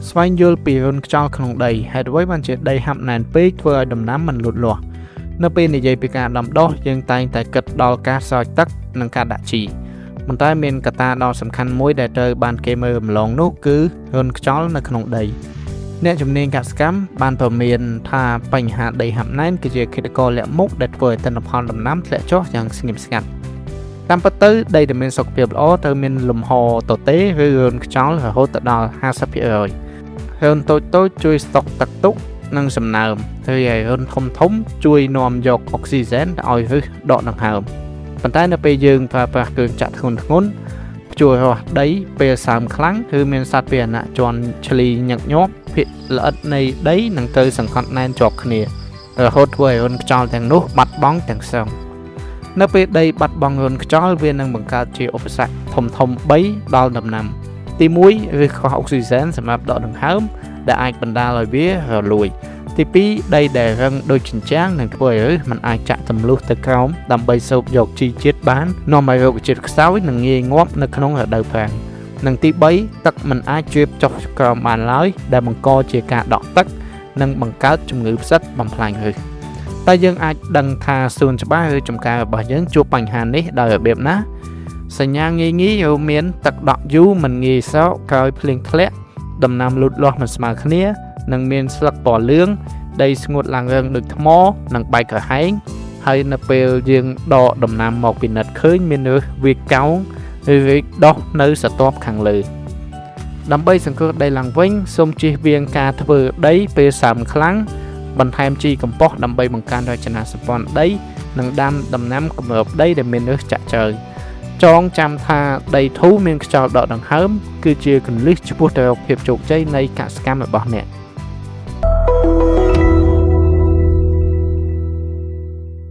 ស្វែងយល់ពីរុនខ្យល់ក្នុងដីហេតុអ្វីបានជាដីហាប់ណែនពេកធ្វើឲ្យដំណាំមិនលូតលាស់នៅពេលនិយាយពីការដាំដុះយើងតែងតែគិតដល់ការស្រោចទឹកនិងការដាក់ជីប៉ុន្តែមានកត្តាដ៏សំខាន់មួយដែលត្រូវបានគេមើលរំលងនោះគឺរុនខ្យល់នៅក្នុងដីអ្នកជំនាញកសិកម្មបានព្រមានថាបញ្ហាដីហាប់ណែនគឺជាឃាតករលាក់មុខដែលធ្វើឲ្យទិន្នផលដំណាំធ្លាក់ចុះយ៉ាងស្ងៀមស្ងាត់តាមពិតទៅដីដែលមានសុខភាពល្អត្រូវមានលំហទទេឬរុនខ្យល់រហូតដល់ 50% រុនតូចៗជួយស្តុកទឹកទុកនិងសំណើមហើយរុនធំជួយនាំយកអុកស៊ីហ្សែនឲ្យឫសដកដង្ហើមប៉ុន្តែនៅពេលយើងប្រើប្រាស់គ្រឿងចាក់ធ្ងន់ភ្ជួររាស់ដីពេលសើមខ្លាំងឬមានសត្វពាហនៈជន់ឈ្លីញឹកញាប់ភាគល្អិតនៃដីនឹងត្រូវសង្កត់ណែនជាប់គ្នារហូតធ្វើឲ្យរុនខ្យល់ទាំងនោះបាត់បង់ទាំងស្រុងនៅពេលដីបាត់បង់រុនខ្យល់វានឹងបង្កើតជាឧបសគ្គធំ3ដល់ដំណាំទី1ឬខ្វះអុកស៊ីហ្សែនសម្រាប់ដកដង្ហើមដែលអាចបណ្ដាលឲ្យវារលួយទី2ដីដែលរឹងដូចជញ្ជាំងនឹងធ្វើឲ្យมันអាចចាក់ទម្លុះទៅក្រោមដើម្បីសូបយកជីជាតិបាននាំឲ្យរុក្ខជាតិខ្សោយនិងងាយងាប់នៅក្នុងរដូវប្រាំងនិងទី3ទឹកมันអាចជ្រាបចុះក្រោមបានឡើយដែលបង្កជាការដក់ទឹកនិងបង្កើតជំងឺផ្សិតបំផ្លាញឫសតែយើងអាចដឹងថាសួនច្បារឬចម្ការរបស់យើងជួបបញ្ហានេះដោយរបៀបណាសញ្ញាងាយរួមមានទឹកដក់យូរមិនងាយស្រកក្រោយភ្លៀងធ្លាក់ដំណាំលូតលាស់មិនស្មើគ្នានិងមានស្លឹកពណ៌លឿងដីស្ងួតឡើងរឹងដូចថ្មនិងបែកក្រហែងហើយនៅពេលយើងដកដំណាំមកពិនិត្យឃើញមានឫសវាកោងឬរីកដុះនៅស្រទាប់ខាងលើដើម្បីសង្គ្រោះដីឡើងវិញសូមជៀសវាងការធ្វើដីពេលសើមខ្លាំងបន្ថែមជីកំប៉ុស្តដើម្បីបង្កើនរចនាសម្ព័ន្ធដីនិងដាំដំណាំគម្របដីដែលមានឫសចាក់ចើចងចាំថាដីធូរមានខ្យល់ដកដង្ហើមគឺជាគន្លឹះឆ្ពោះទៅរកភាពជោគជ័យនៃកសិកម្មរបស់អ្នក